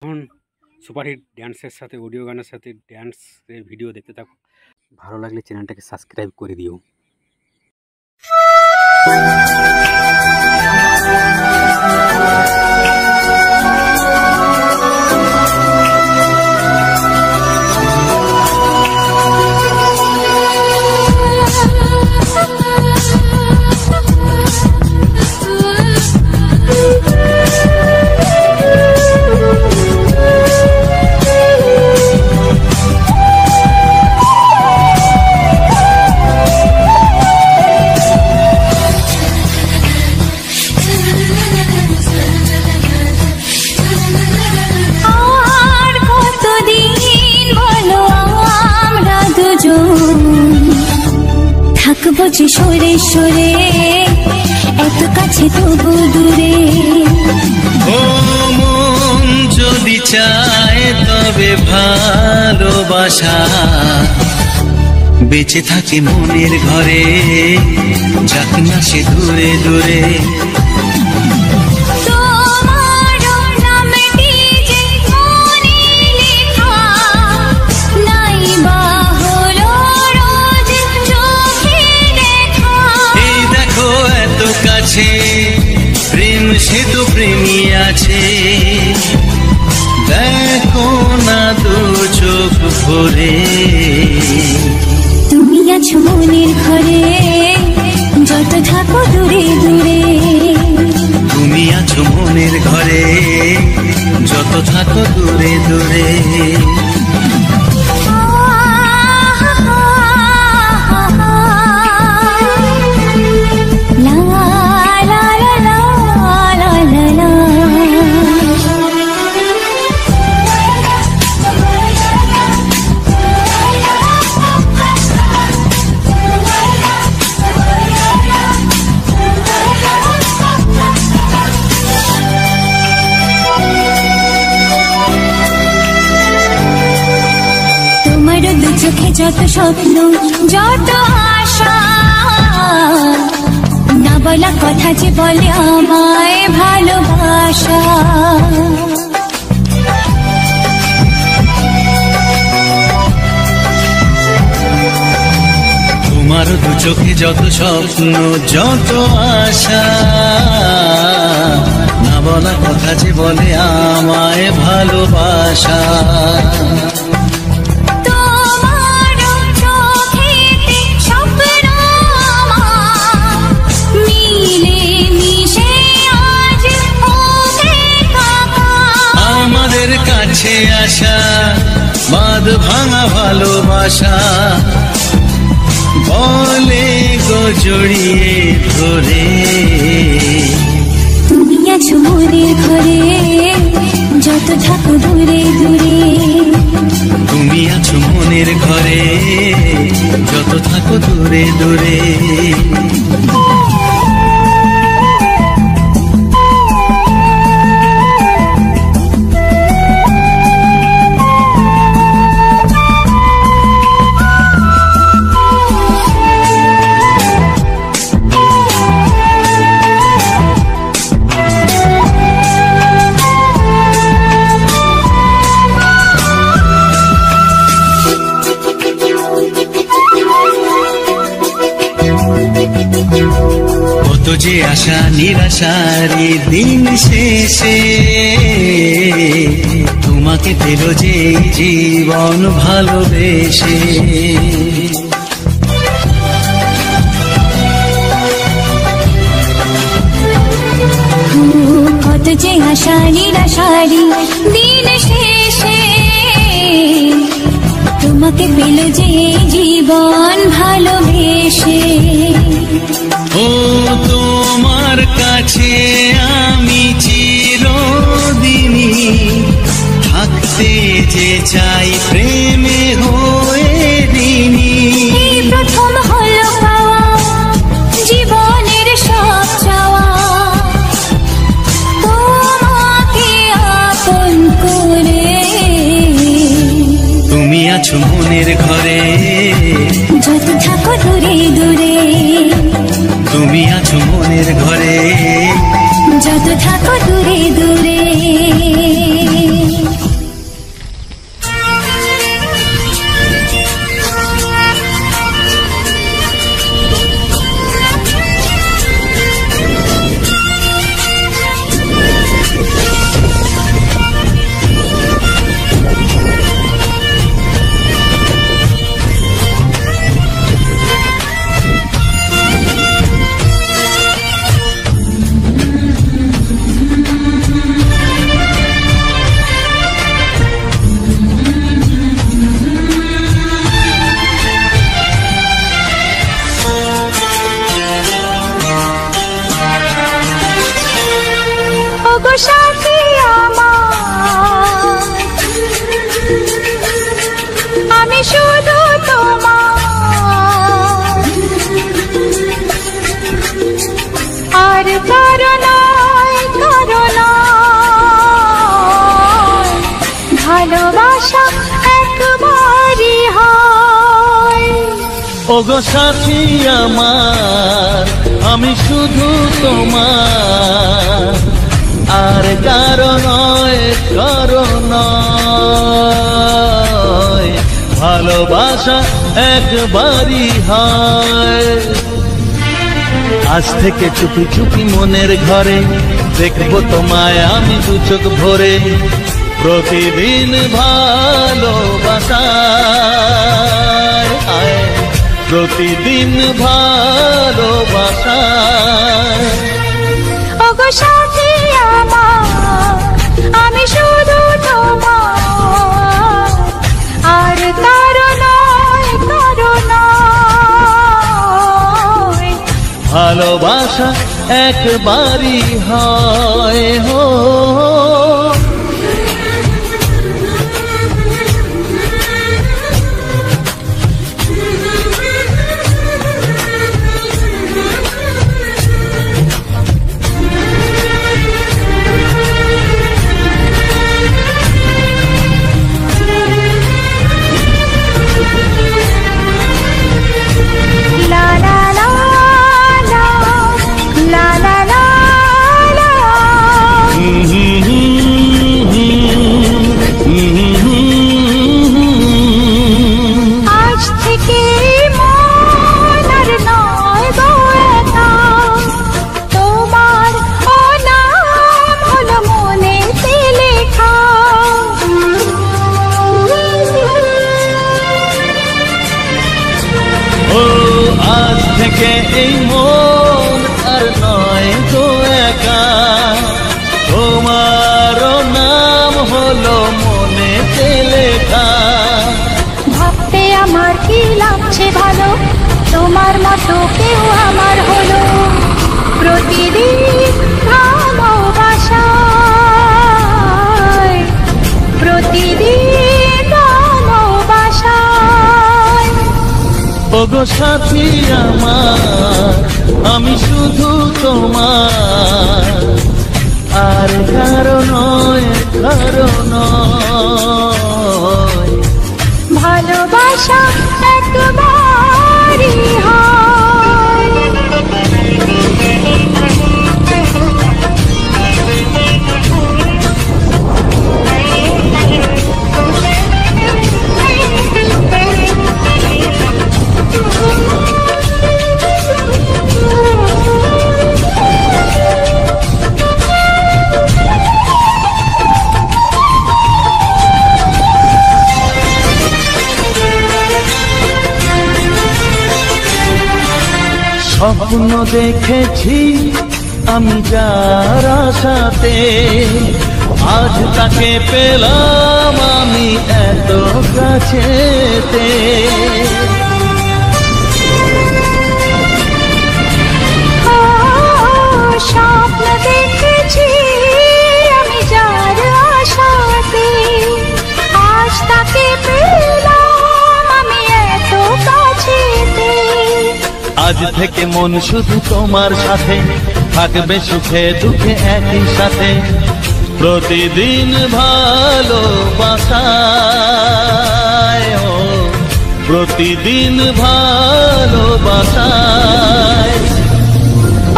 এখন সুপারহিট ড্যান্সের সাথে অডিও গানের সাথে ড্যান্সের ভিডিও দেখতে থাকো। ভালো লাগলে চ্যানেলটাকে সাবস্ক্রাইব করে দিও। থাকবো যে সরে সরে এত কাছে তবু দূরে। ও মন যদি চায় তবে ভালোবাসা বেঁচে থাকে মনের ঘরে, যাক না সে দূরে দূরে। প্রেম সে তো প্রেমী আছে, দেখো না দু চোখ ভরে। তুমি আছো মনের ঘরে, যত থাকো দূরে দূরে। তুমি আছো মনের ঘরে, যত থাকো দূরে দূরে। চোখে যত স্বপ্ন যত আশা, না বলা কথা যে বলে আমায় ভালোবাসা। তোমার দু চোখে যত স্বপ্ন যত আশা, না বলা কথা যে বলে আমায় ভালোবাসা। কাছে আসা বাঁধ ভাঙা ভালোবাসা বলে গো জড়িয়ে ধরে। তুমি আছো মনের ঘরে, যত থাকো দূরে দূরে। তুমি আছো মনের ঘরে, যত থাকো দূরে দূরে। কত যে আশা নিরাশারি দিন শেষে, তোমাকে পেল যে জীবন ভালোবেসে। কত যে আশা নিরাশারি দিন শেষে, তোমাকে পেল যে জীবন ভালোবেসে। ও তোমার কাছে আমি চিরদিনই থাকতে যে চাই প্রেমে হয়ে দিনই। প্রথম হলো পাওয়া জীবনের সব চাওয়া, তোমাকে আপন করে। তুমি আছো মনের ঘরে, যত থাকো দূরে দূরে। তুমি আছো মনের ঘরে, যত থাকো দূরে দূরে। ওগো সাথী আমার, আমি শুধু তোমার, আর কারো নয়, কারো নয়, ভালোবাসা একবারই হয়। ওগো সাথী আমার, আমি শুধু তোমার, আর কারো নয়, কারো নয়, ভালোবাসা একবারই হয়। আজ থেকে চুপি চুপি মনের ঘরে দেখবো তোমায় আমি দু চোখ ভরে, প্রতিদিন ভালোবাসায়, প্রতিদিন ভালোবাসায়। ওগো সাথী আমার, আমি শুধু তোমার, আর কারো নয়, কারো নয়, ভালোবাসা একবারই হয়। হো লা লা লা লা, লা লা লা লা। আজ থেকে মন আর নয় গো একা, তোমার ও নাম হলো মনেতে লেখা। ও আজ থেকে এই মন আর নয় তো একা, তোমার নাম হলো মনেতে লেখা। ভাবতে আমার কি লাগছে ভালো, তোমার মতো কেউ আমার হলো। প্রতিদিন ভালোবাসায়, প্রতিদিন ভালোবাসায়। ওগো সাথী আমার, আমি শুধু তোমার, আর কারো নয়, কারো নয়, ভালোবাসা একবারই হয়। স্বপ্ন দেখেছি আমি যার আশাতে, আজ তাকে পেলাম আমি এত কাছেতে। স্বপ্ন দেখেছি আমি যার আশাতে, আজ তাকে পেলাম আমি এত কাছেতে। আজ থেকে মন শুধু তোমার সাথে, থাকবে সুখে দুঃখে একই সাথে, প্রতিদিন ভালোবাসায়, ও প্রতিদিন ভালোবাসায়।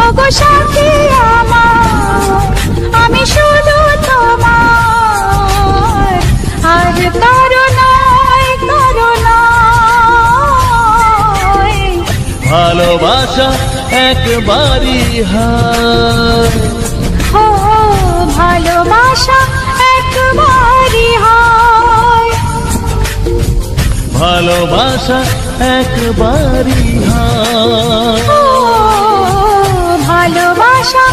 ওগো সাথী আমার, আমি শুধু তোমার, আর কারো নয়, কারো নয়, ভালোবাসা একবারই হয়। ও ভালোবাসা একবারই হয়। ভালোবাসা একবারই হয়। ও ভালোবাসা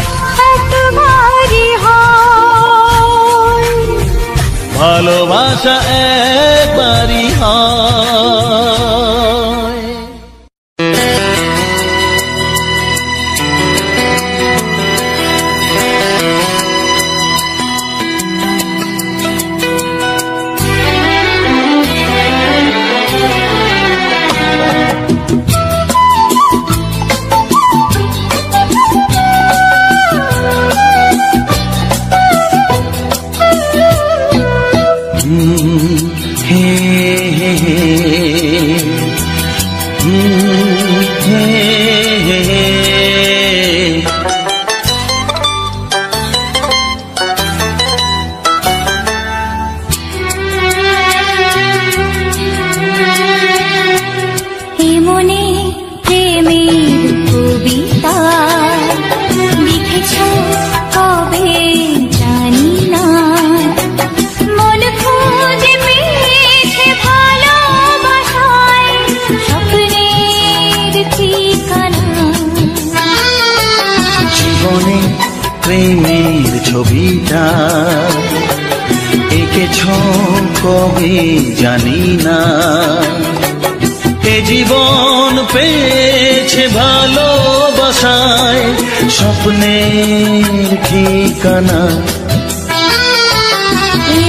একবারই হয়। ভালোবাসা একবারই হয়। ছবিটা এঁকেছ কবে জানি না। এ জীবন পেয়েছে ভালোবাসায় স্বপ্নের ঠিকানা।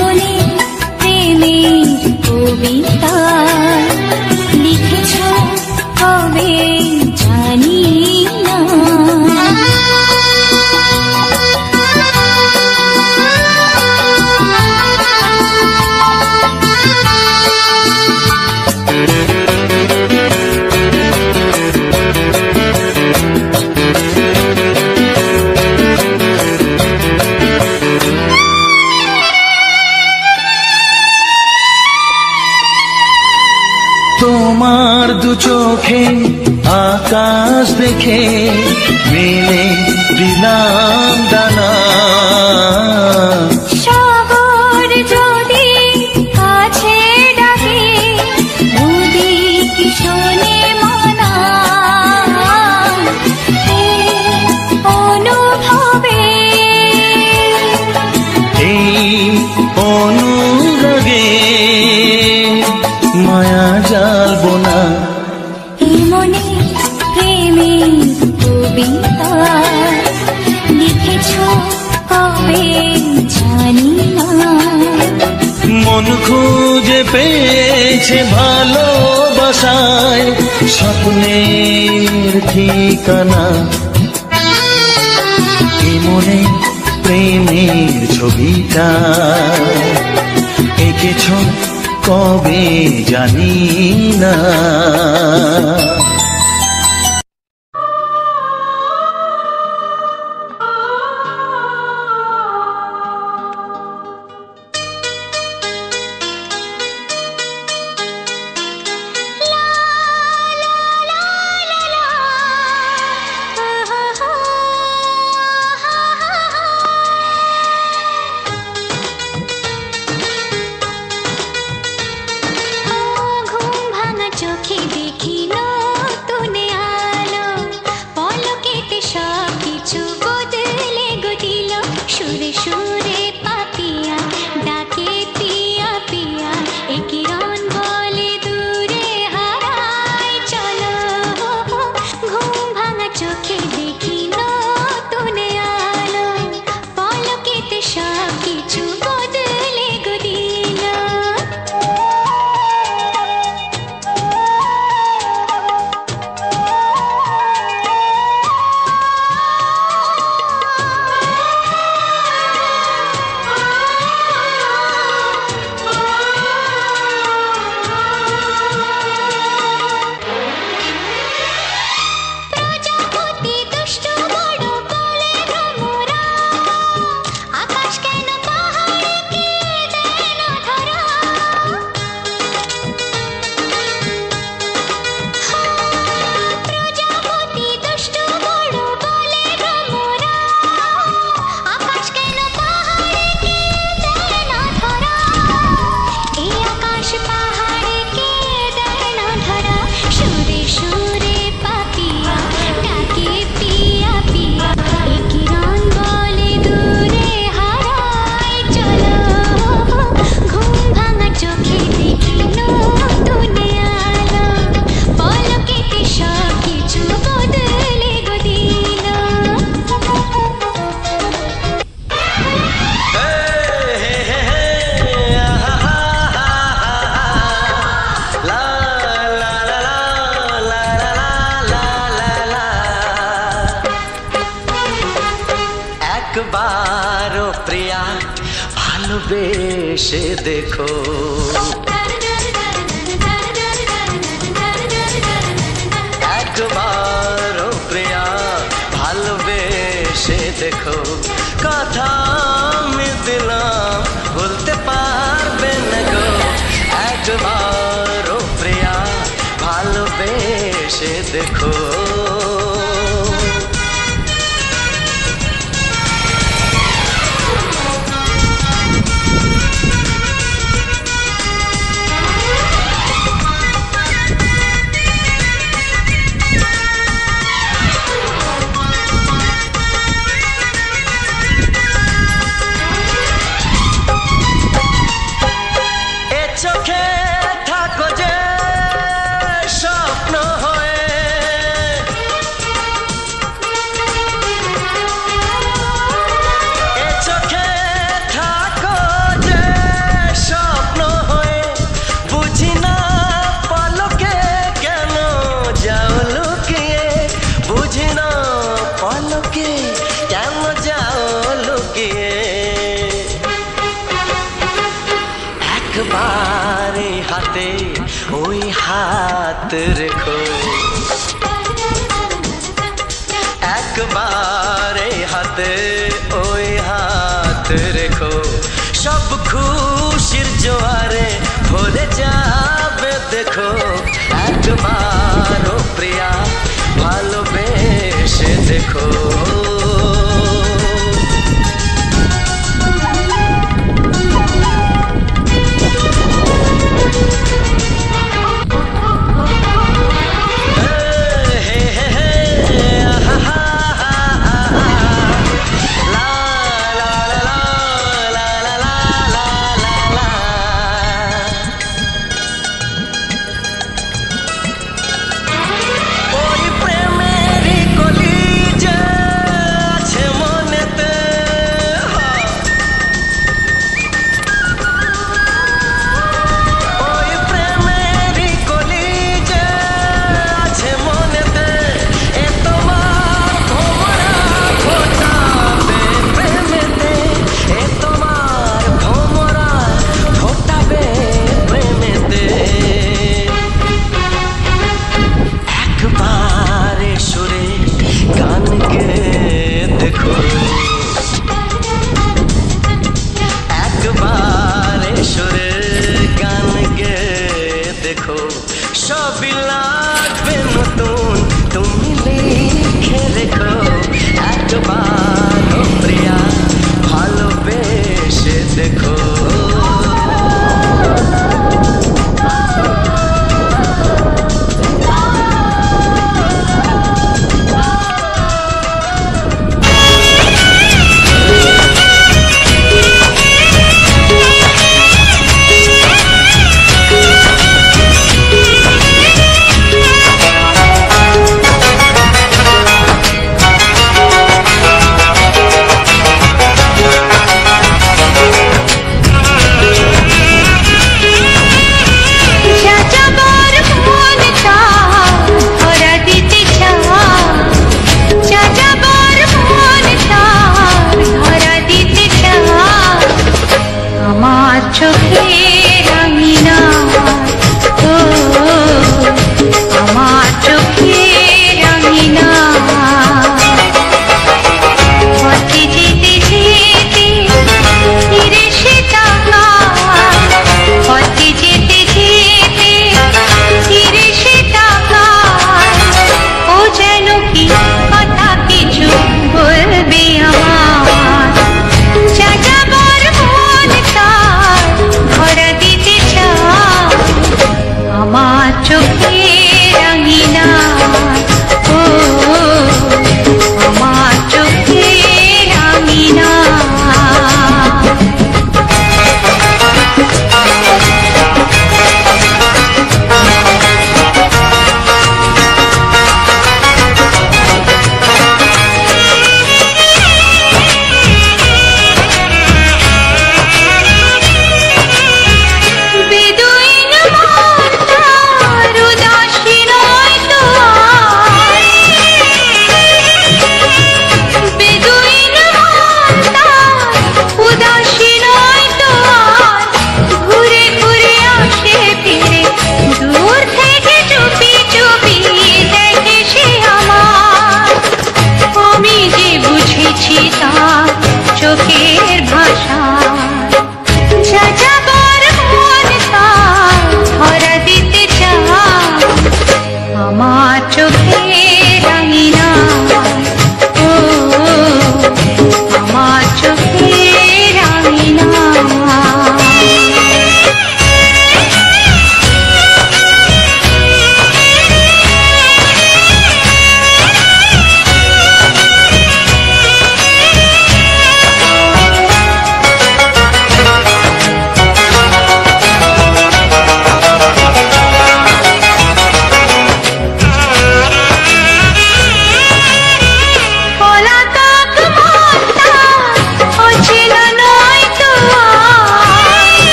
মনে প্রেমের কবিতা লিখেছ কবে জানি না। তোমার দু চোখে আকাশ দেখে মেলে দিলাম দানা। সাগর যদি কাছে ডাকে নদী কি শোনে মানা। এই অনুভবে এই অনুরাগে মায়া জ্বালবো না। এই মনে প্রেমের কবিতা লিখেছ কবে জানি না। মন খুঁজে পেয়েছে ভালোবাসায় স্বপ্নের ঠিকানা। এ মনে প্রেমের ছবিটা এঁকেছ কবে জানি না। ঘুম ভাঙা চোখে দেখি নতুন আলো, পলকেতে সব কিছু বদলে গদিল। সুরে সুরে পাপিয়া ডাকে পিয়া পিয়া, এ কিরণ বলে দূরে হারায় চলো। ঘুম ভাঙা চোখে দেখি নতুন আলো, পলকেতে সব কিছু বদলে গদিল। প্রজাপতি দুষ্ট বড় বলে ভ্রমরা, আকাশ কেন পাহাড়কে দেয় না ধরা। প্রজাপতি দুষ্ট বড় বলে ভ্রমরা, আকাশ কেন পাহাড়কে দেয় না ধরা। এই আকাশ পাহাড়কে দেয় না ধরা। সুরে সুরে পাপিয়া ডাকে পিয়া পিয়া, এ কিরণ বলে দূরে হারায় চলো। ঘুম ভাঙা চোখে দেখি নতুন আলো, পলকেতে সব কিছু বদলে গদিল। একবারও প্রিয়া ভালোবেসে দেখো। একবারও প্রিয়া ভালোবেসে দেখো। কথা আমি দিলাম বলতে পারবে না গো। একবারও প্রিয়া ভালোবেসে দেখো। রেখো একবার এই হাতে ওই হাত রেখো সব খুশির জোয়ারে ভরে যাবে দেখো একবার ও প্রিয়া ভালোবেসে দেখো সবই লাগবে নতুন তুমি লিখে রেখো একবার ও প্রিয়া ভালোবেসে দেখো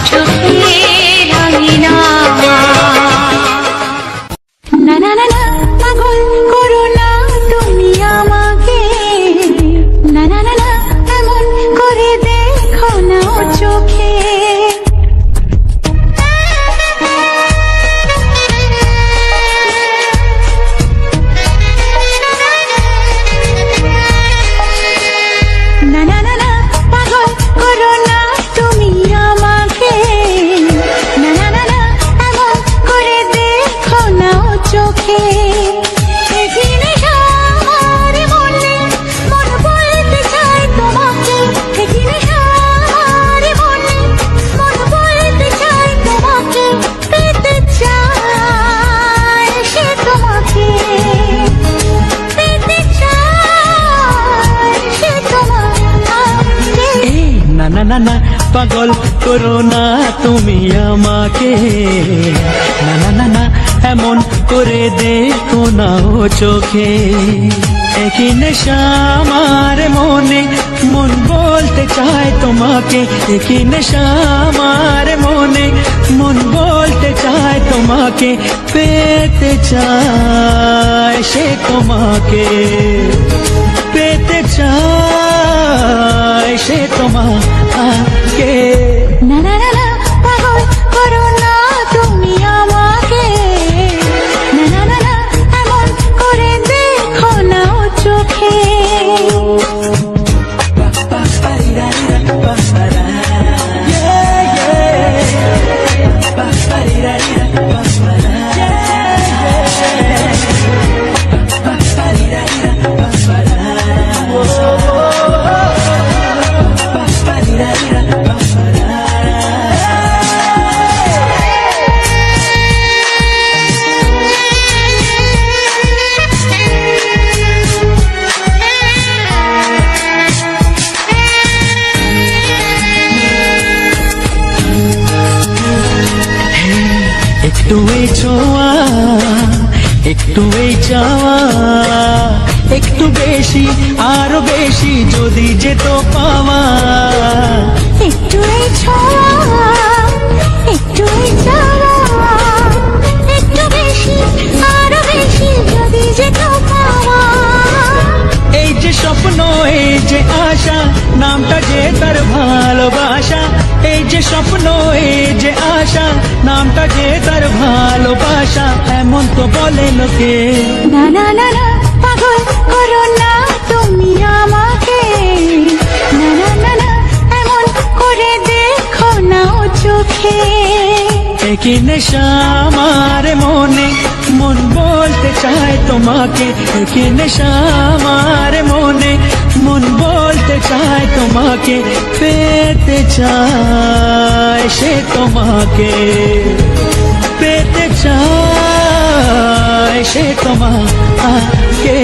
চোখের আঙিনা। না না না না পাগল করো না তুমি আমাকে, না না না না এমন করে দেখো না চোখে। না না না না পাগল করো না তুমি আমাকে, না না না না এমন করে দেখো না চোখে। এখানে আমার মনে মন বলতে চাই তোমাকে, এখানে আমার মনে মন বলতে চাই তোমাকে, পেতে চাই সে তোমাকে, পেতে চাই সে তোমাকে। না না না না পাগল করো না তুমি আমাকে, না না না না এমন করে দেখো না ও চোখে। একই নেশা আমার মনে মন বলতে চায় তোমাকে, একই নেশা আমার মনে মন বলতে চায় তোমাকে, পেতে চায় সে তোমাকে, পেতে চায় সে তোমাকে। না না না না পাগল করো না তুমি আমাকে, না না না না এমন করে দেখো না চোখে। একটু এই ছোঁয়া, একটু এই চাওয়া, একটু বেশি আরো বেশি যদি যেত পাওয়া। একটু এই ছোঁয়া, একটু এই চাওয়া, একটু বেশি আরো বেশি যদি যেত পাওয়া। এই যে স্বপ্ন এই যে আশা নামটা যে তার ভালোবাসা, এই যে স্বপ্ন এই যে আশা নামটা যে তার ভালোবাসা, এমন তো বলে লোকে। না না না না পাগল করো না তুমি আমাকে, না না না না এমন করে দেখো না চোখে। একই নেশা আমার মনে মন বলতে চায় তোমাকে, একই নেশা আমার মনে মন বলতে চায় তোমাকে, পেতে চায় সে তোমাকে, পেতে চায় সে তোমাকে।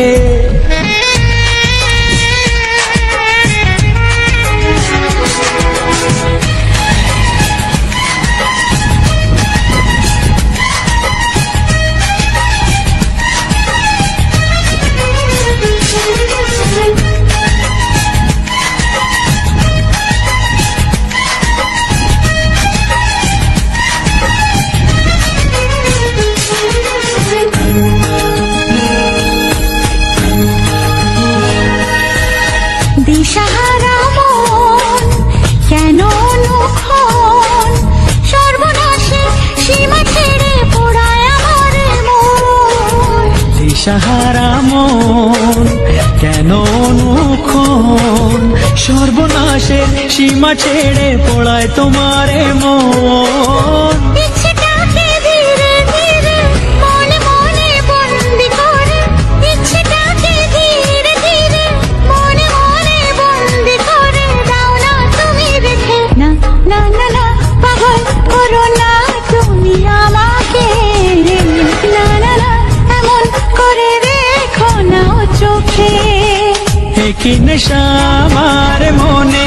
দিশাহারা মন কেন অনুক্ষণ, সর্বনাশে সীমা ছেড়ে পোড়ায় আমার মন। দিশাহারা মন কেন অনুক্ষণ, সর্বনাশের সীমা ছেড়ে পড়ায় তোমারে মন। ইচ্ছেটাকে ধীরে ধীরে মনে মনে বন্দি করে, ইচ্ছেটাকে ধীরে ধীরে মনে মনে বন্দি করে দাও না তুমি রেখে। না না না না পাগল করো না তুমি আমাকে, না না না এমন করে রেখো না চোখে। একই নেশা আমার মনে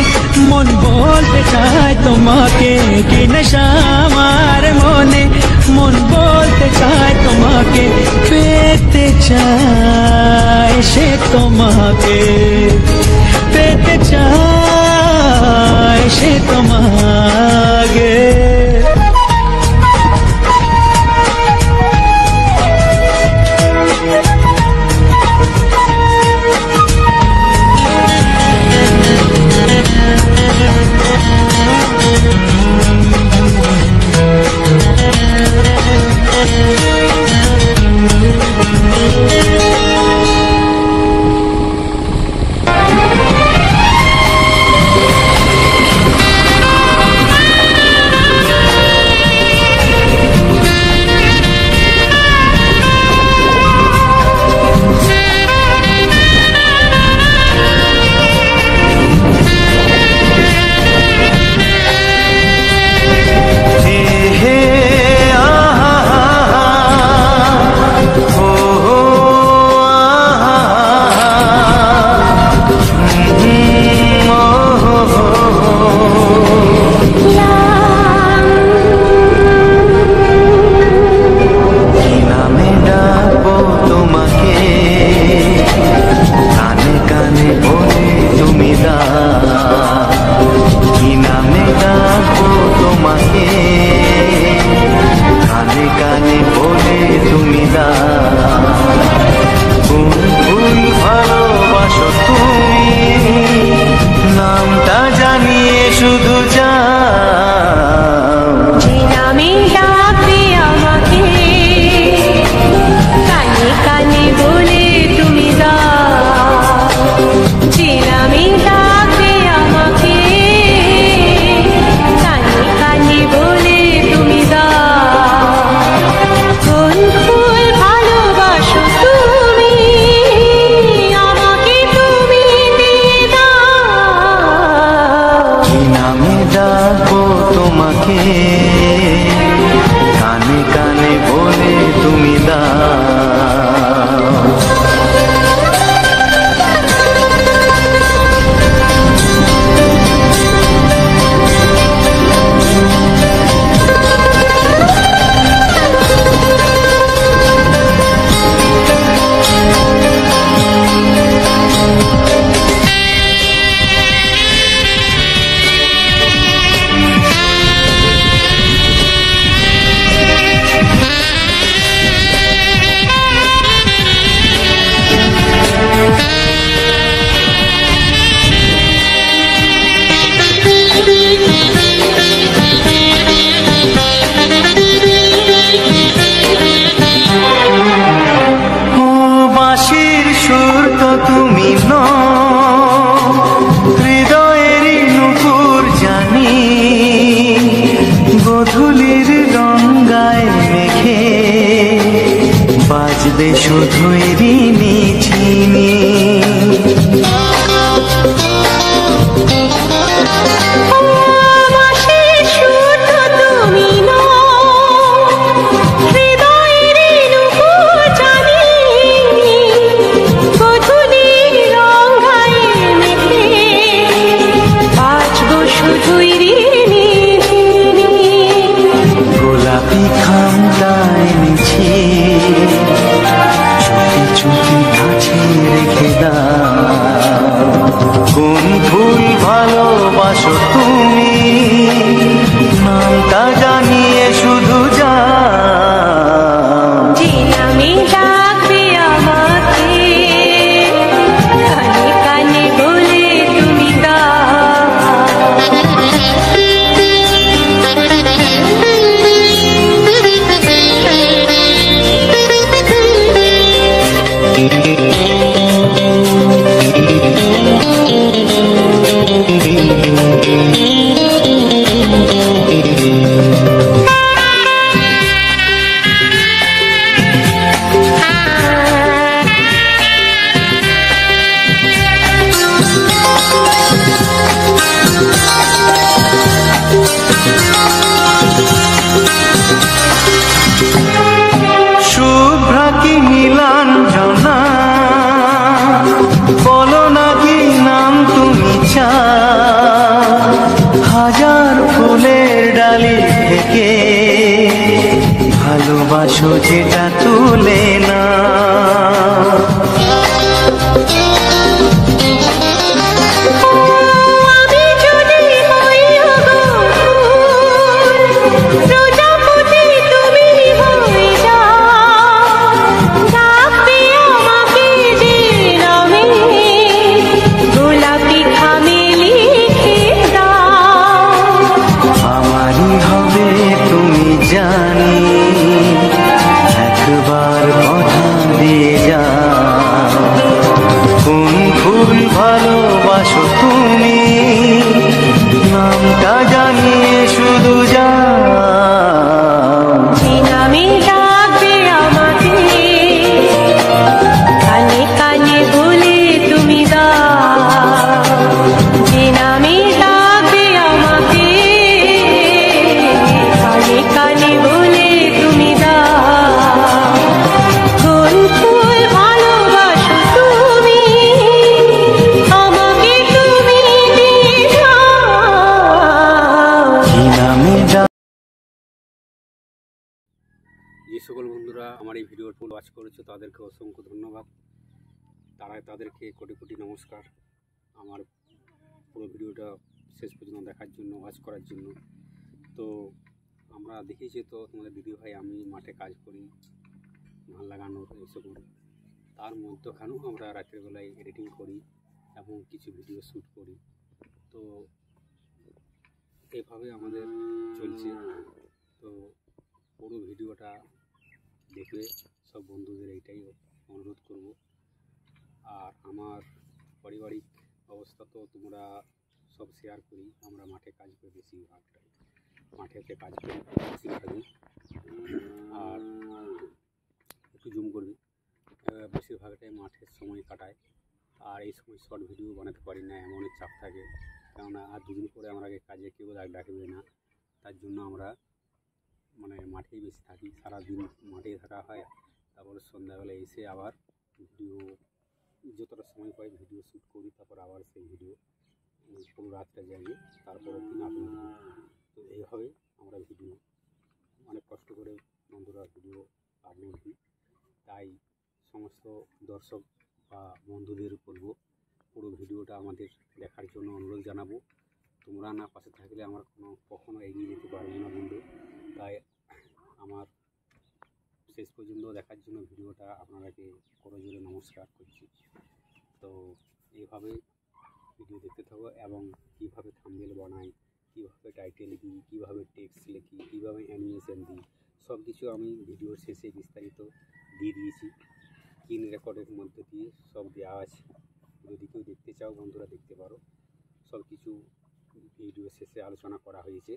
মন বলতে চায় তোমাকে, একই নেশা আমার মনে মন বলতে চায় তোমাকে, পেতে চায় সে তোমাকে, পেতে চায় সে তোমাকে। আমাকে কানে কানে বলে তুমি দাও। তুমি হৃদয়েরই নুপুর জানি গধূলির গঙ্গায় মেখে বাজবে শুধুই ঋণী ঝিনি। গোলাপি খামটায় নিছি চুপি চুপি কাছে রেখে দাও। কোন ফুল ভালোবাসো তুমি নামটা জানিয়ে শুধু যাও। যে নামে ডাকবে আমাকে কানে কানে বলে তুমি শুভ্রা কি নীলাঞ্জনা বলো না কি নাম তুমি চাও। হাজার ফুলের ডালি থেকে ভালোবাসো যেটা তুলে না। জানি একবার কথা দিয়ে যাও। কোন ফুল ভালোবাসো তুমি নামটা জানিয়ে শুধু যাও। যে নামে ডাকবে আমাকে কানে কানে বলে তুমি দাও। যে নামে ডাকবে আমাকে কানে কানে বলে তুমি দাও। কোন ফুল ভালোবাসো তুমি আমাকে তুমি দিয়ে যাও। কি নামে যে সকল বন্ধুরা আমার এই ভিডিওর ফুল ওয়াচ করেছে তাদেরকে অসংখ্য ধন্যবাদ। তাদেরকে কোটি কোটি নমস্কার আমার পুরো ভিডিওটা শেষ পর্যন্ত দেখার জন্য, ওয়াচ করার জন্য। তো আমরা দেখিয়েছি তো তোমাদের দিদিভাই আমি মাঠে কাজ করি, ধান লাগানোর এইসব। তার মধ্যখানেও আমরা রাতের বেলায় এডিটিং করি এবং কিছু ভিডিও শ্যুট করি। তো এইভাবে আমাদের চলছে। তো পুরো ভিডিওটা দেখবে সব বন্ধুদের এইটাই অনুরোধ করব। আর আমার পারিবারিক অবস্থা তো তোমরা সব শেয়ার করি। আমরা মাঠে কাজ করি, বেশিরভাগটাই মাঠেতে কাজ করি বেশিরভাগই। আর একটু জুম করবি, বেশিরভাগটাই মাঠের সময় কাটায়। আর এই সময় শর্ট ভিডিও বানাতে পারি না, এমন চাপ থাকে। কেননা আর দুদিন পরে আমার আগে কাজে কেউ ডাকবে না। তার জন্য আমরা মানে মাঠেই বেশি থাকি, সারাদিন মাঠেই থাকা হয়। তারপরে সন্ধ্যাবেলা এসে আবার ভিডিও যতটা সময় পাই ভিডিও শ্যুট করি, তারপর আবার সেই ভিডিও পুরো রাতটা জাগিয়ে তারপরের দিন আপলোড করি। তো এইভাবে আমরা ভিডিও অনেক কষ্ট করে বন্ধুরা ভিডিও আপলোড দিই। তাই সমস্ত দর্শক বা বন্ধুদের বলবো পুরো ভিডিওটা আমাদের দেখার জন্য অনুরোধ জানাবো। তোমরা না পাশে থাকলে আমরা কখনো এগিয়ে যেতে পারবো না বন্ধু। তাই আমার শেষ পর্যন্ত দেখার জন্য ভিডিওটা আপনারাকে করজোরে নমস্কার করছি। তো এইভাবে ভিডিও দেখতে থাকো এবং কীভাবে থাম্বনেল বানাই, কীভাবে টাইটেল দিই, কীভাবে টেক্সট লিখি, কীভাবে অ্যানিমেশন দিই, সব কিছু আমি ভিডিওর শেষে বিস্তারিত দিয়ে দিয়েছি। স্ক্রিন রেকর্ডের মধ্যে দিয়ে সব দেওয়া আছে, যদি কেউ দেখতে চাও বন্ধুরা দেখতে পারো। সব কিছু ভিডিও শেষে আলোচনা করা হয়েছে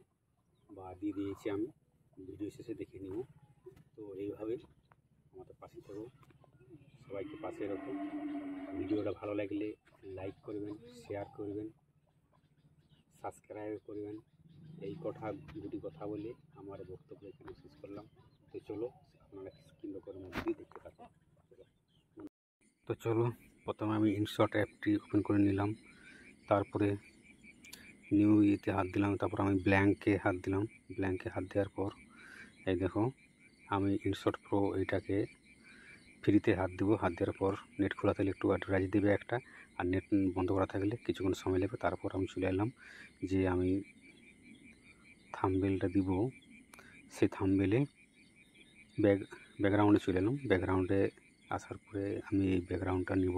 বা দিয়ে দিয়েছি, আমি ভিডিও শেষে দেখে নিব। তো এইভাবে আমাদের পাশে থাকো, সবাইকে পাশে রাখো। ভিডিওটা ভালো লাগলে লাইক করবেন, শেয়ার করবেন, সাবস্ক্রাইব করবেন। এই দুটি কথা বলে আমার বক্তব্য এখানে শেষ করলাম। তো চলো আপনারা স্ক্রিন রেকর্ডের মধ্যে দিয়ে দেখতে থাকো। তো চলো প্রথমে আমি ইনশট অ্যাপটি ওপেন করে নিলাম, তারপরে নিউ ইতে হাত দিলাম, তারপর আমি ব্ল্যাঙ্কে হাত দিলাম। ব্ল্যাঙ্কে হাত দেওয়ার পর এই দেখো আমি ইনশট প্রো এইটাকে ফ্রিতে হাত দেবো। হাত দেওয়ার পর নেট খোলা থাকলে একটু অ্যাডভার্টাইজ দেবে একটা, আর নেট বন্ধ করা থাকলে কিছুক্ষণ সময় লাগবে। তারপর আমি চলে এলাম যে আমি থাম্বনেলটা দিব, সেই থাম্বনেলে ব্যাকগ্রাউন্ডে চলে এলাম। ব্যাকগ্রাউন্ডে আসার পরে আমি এই ব্যাকগ্রাউন্ডটা নিব,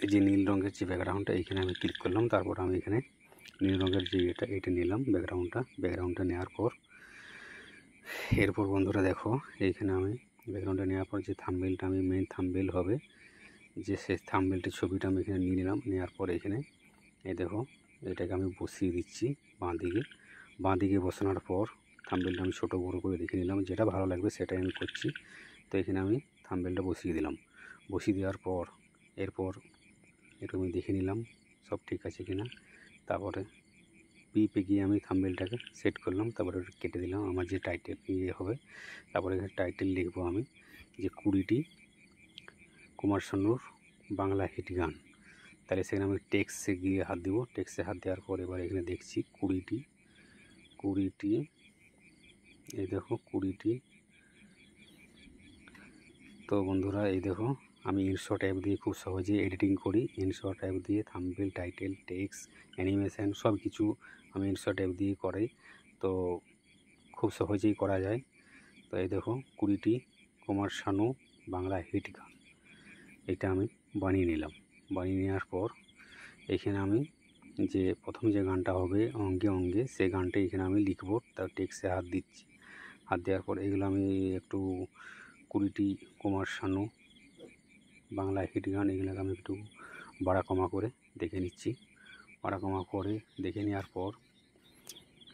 এই যে নীল রঙের যে ব্যাকগ্রাউন্ডটা, এইখানে আমি ক্লিক করলাম। তারপর আমি এখানে নীল রঙের যে এটা নিলাম ব্যাকগ্রাউন্ডটা নেওয়ার পর এরপর বন্ধুরা দেখো এইখানে আমি ব্যাকগ্রাউন্ডটা নেওয়ার পর যে থাম্বনেলটা আমি মেন থাম্বনেল হবে, যে সেই থাম্বনেলটির ছবিটা আমি এখানে নিয়ে নিলাম। নেওয়ার পর এখানে এই দেখো এটাকে আমি বসিয়ে দিচ্ছি বাঁ দিকে বসানোর পর থাম্বনেলটা আমি ছোটো বড়ো করে দেখে নিলাম, যেটা ভালো লাগবে সেটাই আমি করছি। তো এখানে আমি থাম্বনেলটা বসিয়ে দিলাম। বসিয়ে দেওয়ার পর এরপর একটু আমি দেখে নিলাম সব ঠিক আছে কিনা। তারপরে পিপে গিয়ে আমি থাম্বনেলটাকে সেট করলাম, তারপরে কেটে দিলাম আমার যে টাইটেল হবে। তারপরে এখানে টাইটেল লিখবো আমি যে 20টি কুমার শানুর বাংলা হিট গান। তাহলে সেখানে আমি টেক্সটে গিয়ে হাত দেবো। টেক্সটে হাত দেওয়ার পর এবার এখানে দেখছি 20টি এই দেখো 20টি। তো বন্ধুরা এই দেখো আমি ইনশট অ্যাপ দিয়ে খুব সহজে এডিটিং করি। ইনশট অ্যাপ দিয়ে থাম্বনেল, টাইটেল, টেক্সট, অ্যানিমেশন সব কিছু আমি ইনশট অ্যাপ দিয়ে করাই। তো খুব সহজেই করা যায়। তো এই দেখো 20টি কুমার শানু বাংলা হিট গান, এটা আমি বানিয়ে নিলাম। বানিয়ে নেওয়ার পর এখানে আমি যে প্রথম যে গানটা হবে অঙ্গে অঙ্গে, সেই গানটা এখানে আমি লিখবো। তার টেক্সটে হাত দিচ্ছি। হাত দেওয়ার পর এগুলো আমি একটু 20টি কুমার শানু বাংলা হিট গান এগুলোকে আমি একটু বাড়া কমা করে দেখে নিচ্ছি। বাড়া কমা করে দেখে নেওয়ার পর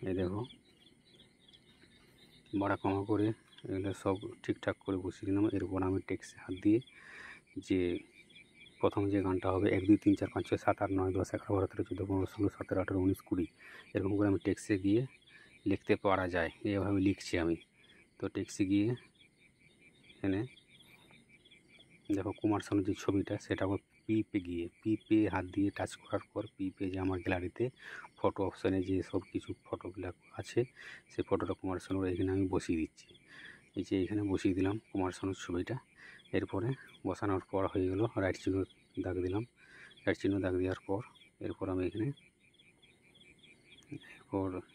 এই দেখো বাড়া কমা করে এগুলো সব ঠিকঠাক করে বসিয়ে দিলাম। এরপর আমি টেক্সটে হাত দিয়ে যে প্রথম যে গানটা হবে 1 2 3 4 5 6 7 8 9 10 11 12 13 14 15 16 17 18 19 20 এরকম করে আমি টেক্সটে গিয়ে লিখতে পারা যায়। এইভাবে লিখছি আমি। তো টেক্সটে গিয়ে এখানে দেখো কুমার শানুর যে ছবিটা সেটা আবার পিপে হাত দিয়ে টাচ করার পর পিপে যে আমার গ্যালারিতে ফটো অপশানে যে সব কিছু ফটোগুলো আছে সেই ফটোটা কুমার শানুর এখানে আমি বসিয়ে দিচ্ছি। এই যে এখানে বসিয়ে দিলাম কুমার শানুর ছবিটা। এরপরে বসানোর পর হয়ে গেল, রাইট চিহ্ন দাগ দিলাম। রাইট চিহ্ন দাগ দেওয়ার পর এরপর আমি এখানে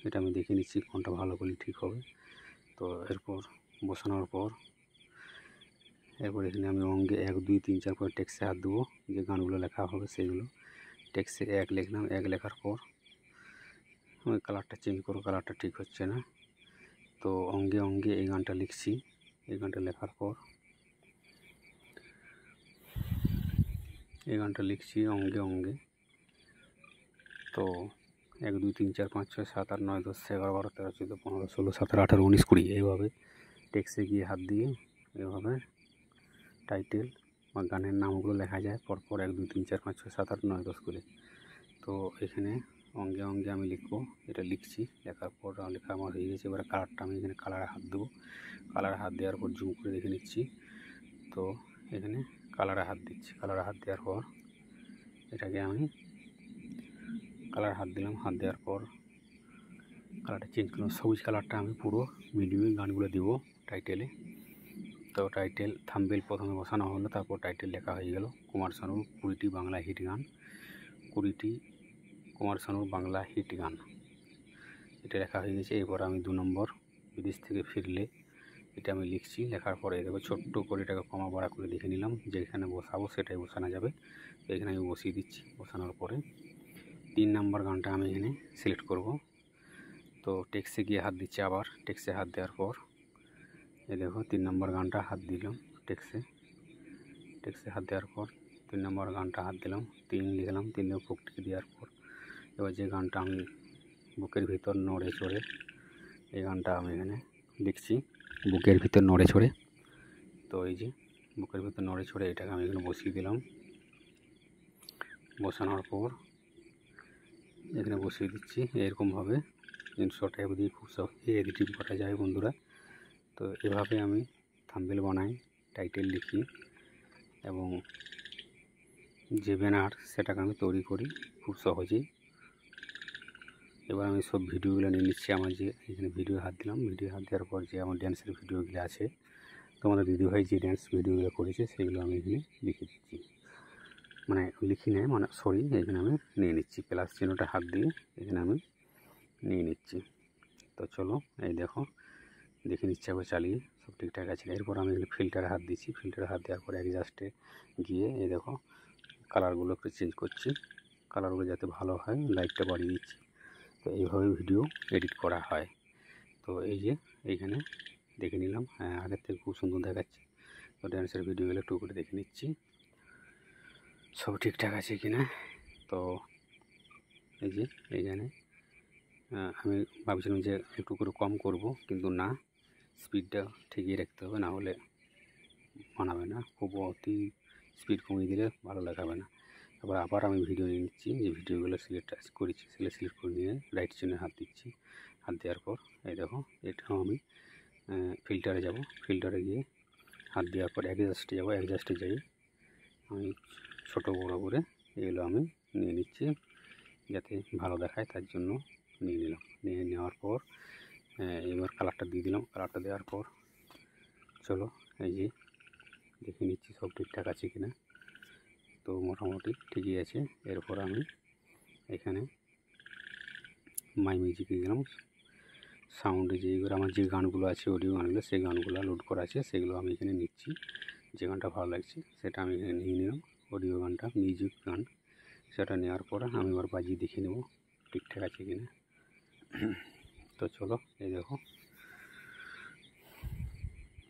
এটা আমি দেখে নিচ্ছি কোনটা ভালো করলে ঠিক হবে। তো এরপর বসানোর পর এরপর এখানে আমি অঙ্গে 1 2 3 4 করে টেক্সটে হাত দেবো। যে গানগুলো লেখা হবে সেইগুলো টেক্সটে 1 লিখলাম। 1 লেখার পর আমি কালারটা চেঞ্জ করব, কালারটা ঠিক হচ্ছে না। তো অঙ্গে অঙ্গে এই গানটা লিখছি। এই গানটা লেখার পর এই গানটা লিখছি অঙ্গে অঙ্গে। তো 1 2 3 4 5 6 7 8 9 10 11 12 13 14 15 16 17 18 19 20 এইভাবে টেক্সটে গিয়ে হাত দিয়ে এইভাবে টাইটেল বা গানের নামগুলো লেখা যায় পরপর 1 2 3 4 5 6 7 8 9 10 করে। তো এখানে অঙ্গে অঙ্গে আমি লিখবো, এটা লিখছি। লেখার পর লেখা আমার হয়ে গেছে। এবারে কালারটা আমি এখানে কালারে হাত দেবো। কালারে হাত দেওয়ার পর জুম করে দেখে নিচ্ছি। তো এখানে কালারে হাত দিচ্ছি। কালারে হাত দেওয়ার পর এটাকে আমি কালার হাত দিলাম। হাত দেওয়ার পর কালারটা চেঞ্জ করলাম। সবুজ কালারটা আমি পুরো ভিডিওর গানগুলো দেবো টাইটেলে। তো টাইটেল থাম্বনেল প্রথমে বসানো হলো, তারপর টাইটেল লেখা হয়ে গেল কুমার শানুর 20টি বাংলা হিট গান। 20টি কুমার শানুর বাংলা হিট গান, এটা লেখা হয়ে গেছে। এরপর আমি 2 নম্বর বিদেশ থেকে ফিরলে, এটা আমি লিখছি। লেখার পরে দেখো ছোট্ট করে এটাকে কমা বাড়া করে লিখে নিলাম। যেখানে বসাবো সেটাই বসানো যাবে। তো এখানে আমি বসিয়ে দিচ্ছি। বসানোর পরে 3 নম্বর গানটা আমি এখানে সিলেক্ট করব। তো টেক্সটে গিয়ে হাত দিচ্ছি। আবার টেক্সটে হাত দেওয়ার পর এই দেখো 3 নম্বর গানটা হাত দিলাম। টেক্সটে হাত দেওয়ার পর 3 নম্বর গানটা হাত দিলাম। 3 লিখলাম। 3 ফুকটিকে দেওয়ার পর এবার যে গানটা আমি বুকের ভিতর নড়ে চড়ে, এই গানটা আমি এখানে লিখছি। বুকের ভিতর নড়ে চড়ে। তো এই যে বুকের ভিতর নড়ে চড়ে, এটাকে আমি এখানে বসিয়ে দিলাম। বসানোর পর এখানে বসিয়ে দিচ্ছি। এরকমভাবে ইনশর্ট অ্যাপ দিয়ে খুব সহজে এডিটিং করা যায় বন্ধুরা। তো এভাবে আমি থাম্বনেল বানাই, টাইটেল লিখি এবং যে ব্যানার সেটাকে আমি তৈরি করি খুব সহজেই। এবার আমি সব ভিডিওগুলো নিয়ে নিচ্ছি। আমার যে এখানে ভিডিও হাত দিলাম। ভিডিও হাত দেওয়ার পর যে আমার ড্যান্সের ভিডিওগুলো আছে, তোমাদের দিদিভাই যে ড্যান্স ভিডিওগুলো করেছে সেগুলো আমি এখানে লিখে দিচ্ছি। মানে লিখি নেয়, মানে সরি, এখানে আমি নিয়ে নিচ্ছি। প্লাস চিহ্নটা হাত দিয়ে এখানে আমি নিয়ে নিচ্ছি। তো চলো এই দেখো দেখে নিচ্ছি আবার চালিয়ে, সব ঠিকঠাক আছে। এরপর আমি এখানে ফিল্টারে হাত দিচ্ছি। ফিল্টারে হাত দেওয়ার পরে অ্যাডজাস্টে গিয়ে এই দেখো কালারগুলো একটু চেঞ্জ করছি। কালারগুলো যাতে ভালো হয় লাইটটা বাড়িয়ে দিচ্ছি। তো এইভাবে ভিডিও এডিট করা হয়। তো এই যে এইখানে দেখে নিলাম, হ্যাঁ আগের থেকে খুব সুন্দর দেখাচ্ছে। তো ড্যান্সের ভিডিওগুলো একটু করে দেখে নিচ্ছি সব ঠিকঠাক আছে কিনা। তো এই যে এইখানে আমি ভাবছিলাম যে একটু করে কম করব, কিন্তু না, স্পিডটা ঠিকই রাখতে হবে, না হলে মানাবে না। খুব অতি স্পিড কমিয়ে দিলে ভালো লাগাবে না। আবার আমি ভিডিও নিয়ে নিচ্ছি। যে ভিডিওগুলো সিলেক্ট করেছি সেগুলো সিলেক্ট করে নিয়ে রাইট চিহ্নে হাত দিচ্ছি। হাত দেওয়ার পর এই দেখো এটাও আমি ফিল্টারে যাব। ফিল্টারে গিয়ে হাত দেওয়ার পর অ্যাডজাস্টে যাব। অ্যাডজাস্টে যাই আমি ছোটো বড়ো করে এগুলো আমি নিয়ে নিচ্ছি, যাতে ভালো দেখায় তার জন্য নিয়ে নিলাম। নিয়ে নেওয়ার পর এবার কালারটা দিয়ে দিলাম। কালারটা দেওয়ার পর চলো এই যে দেখে নিচ্ছি সব ঠিকঠাক আছে কিনা। তো মোটামুটি ঠিকই আছে। এরপর আমি এখানে মাই মিউজিকে গেলাম। সাউন্ডে যেগুলো আমার যে গানগুলো আছে, অডিও গানগুলো, সেই গানগুলো লোড করা আছে, সেগুলো আমি এখানে নিচ্ছি। যে গানটা ভালো লাগছে সেটা আমি এখানে নিয়ে নিলাম। অডিও গানটা, মিউজিক গান, সেটা নেওয়ার পর আমি আবার বাজিয়ে দেখে নেব ঠিকঠাক আছে কিনা। তো চলো এই দেখো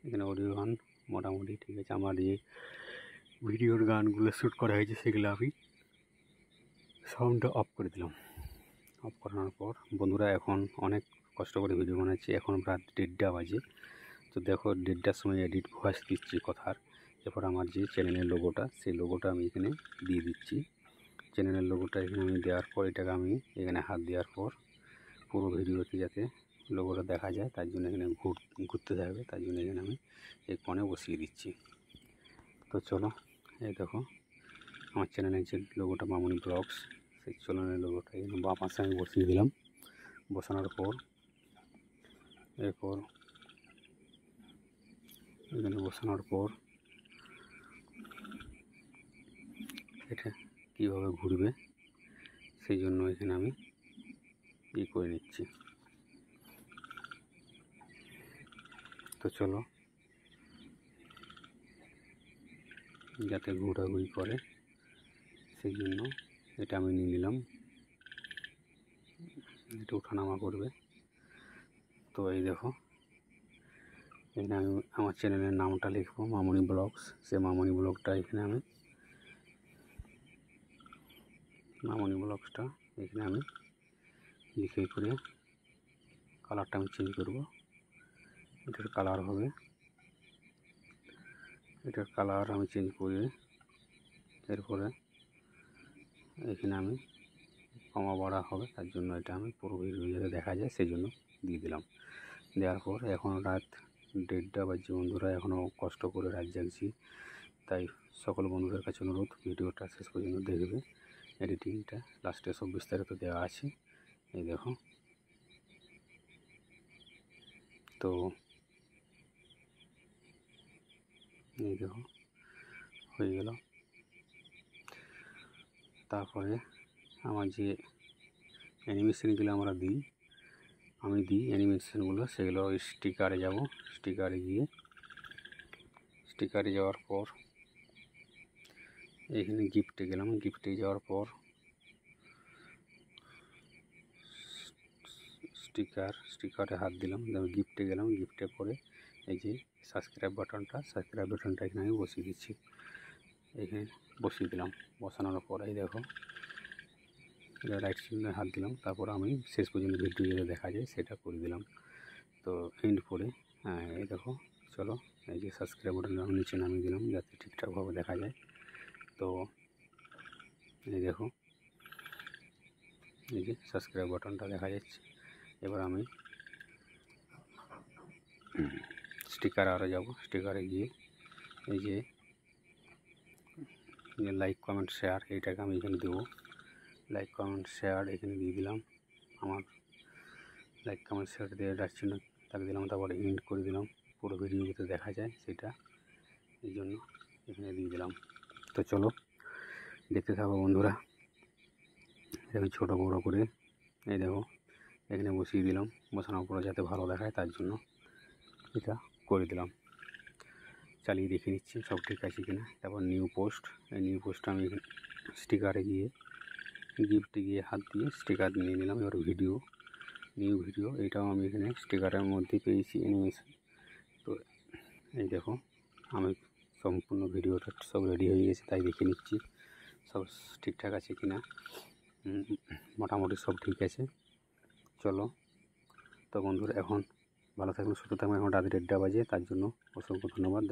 এখানে অডিও গান মোটামুটি ঠিক আছে। আমার যে ভিডিওর গানগুলো শ্যুট করা হয়েছে সেগুলো আমি সাউন্ডটা অফ করে দিলাম। অফ করানোর পর বন্ধুরা এখন অনেক কষ্ট করে ভিডিও বানাচ্ছি। এখন রাত 1:30 বাজে। তো দেখো 1:30টার সময় এডিট ভয়েস দিচ্ছি কথার। এরপর আমার যে চ্যানেলের লোগোটা, সেই লোগোটা আমি এখানে দিয়ে দিচ্ছি। চ্যানেলের লোগোটা এখানে আমি দেওয়ার পর এটাকে আমি এখানে হাত দেওয়ার পর পুরো ভিডিওতে যাতে লোগোটা দেখা যায় তার জন্য এখানে ঘুরতে থাকবে, তার জন্য এখানে আমি এই কোণে বসিয়ে দিচ্ছি। তো চলো এই দেখো আমার চ্যানেলের যে লোগোটা মামনি ব্লগস, সেই চ্যানেলের লোগোটা এখানে বাঁ পাশে আমি বসিয়ে দিলাম। বসানোর পর এরপর এখানে বসানোর পর এটা কীভাবে ঘুরবে সেই জন্য এখানে আমি করে নিচ্ছি। তো চলো যাতে ঘোরাঘুরি করে সেই জন্য এটা আমি নিয়ে নিলাম। এটা ওঠানামা করবে। তো এই দেখো এখানে আমি আমার চ্যানেলের নামটা লিখবো মামনি ব্লগস। সেই মামনি ব্লগটা এখানে আমি মামনি ব্লগসটা এখানে আমি লিখে করে কালারটা আমি চেঞ্জ করব। এটার কালার হবে, এটার কালার আমি চেঞ্জ করে এরপরে এখানে আমি কমা বাড়া হবে, তার জন্য এটা আমি পুরো ভিডিও যাতে দেখা যায় সেই জন্য দিয়ে দিলাম। দেওয়ার পর এখন রাত 1:30 বাজছে বন্ধুরা, এখনও কষ্ট করে রাত জাগছি। তাই সকল বন্ধুদের কাছে অনুরোধ, ভিডিওটা শেষ পর্যন্ত দেখবে। এডিটিংটা লাস্টে সব বিস্তারিত দেওয়া আছে, এই দেখো। তো এই দেখো হয়ে গেল। তারপরে আমার যে অ্যানিমেশনগুলো আমি দিই অ্যানিমেশনগুলো, সেগুলো স্টিকারে যাব। স্টিকারে যাওয়ার পর এখানে গিফটে গেলাম। গিফটে যাওয়ার পর স্টিকারে হাত দিলাম, গিফটে গেলাম। গিফটে পরে এই যে সাবস্ক্রাইব বাটনটা এখানে আমি বসিয়ে দিচ্ছি। এখানে বসিয়ে দিলাম। বসানোর পর এই দেখো রাইট সাইডে হাত দিলাম। তারপর আমি শেষ পর্যন্ত ভিডিও যেটা দেখা যায় সেটা করে দিলাম। তো এন্ড করে এই দেখো, চলো এই যে সাবস্ক্রাইব বাটনটা আমি নিচে নামিয়ে দিলাম যাতে ঠিকঠাকভাবে দেখা যায়। তো এই দেখো এই যে সাবস্ক্রাইব বাটনটা দেখা যাচ্ছে। এবার আমি স্টিকার আরও যাব। স্টিকারে গিয়ে এই যে লাইক কমেন্ট শেয়ার এইটাকে আমি এখানে দেবো। লাইক কমেন্ট শেয়ার এখানে দিয়ে দিলাম। আমার লাইক কমেন্ট শেয়ার দিয়ে যাচ্ছি না, তাকে দিলাম। তারপরে এন্ড করে দিলাম, পুরো ভিডিও যাতে দেখা যায় সেটা, এই জন্য এখানে দিয়ে দিলাম। তো চলো দেখতে থাকো বন্ধুরা। এরকম ছোটো বড়ো করে এই দেখো এখানে বসিয়ে দিলাম। বসানোর পরে যাতে ভালো দেখায় তার জন্য এটা করে দিলাম। চালিয়ে দেখে নিচ্ছি সব ঠিক আছে কিনা। তারপর নিউ পোস্ট, এই নিউ পোস্টটা আমি স্টিকারে গিয়ে গিফটে গিয়ে হাত দিয়ে স্টিকার নিয়ে নিলাম। এবার নিউ ভিডিও এটাও আমি এখানে স্টিকারের মধ্যে পেয়েছি অ্যানিমেশন। তো এই দেখো আমি সম্পূর্ণ ভিডিওটা সব রেডি হয়ে গেছে, তাই দেখে নিচ্ছি সব ঠিকঠাক আছে কিনা। মোটামুটি সব ঠিক আছে। চলো তো বন্ধুরা, এখন ভালো থাকবেন, সুস্থ থাকবেন। এখন রাত 1:30 বাজে, তার জন্য অসংখ্য ধন্যবাদ।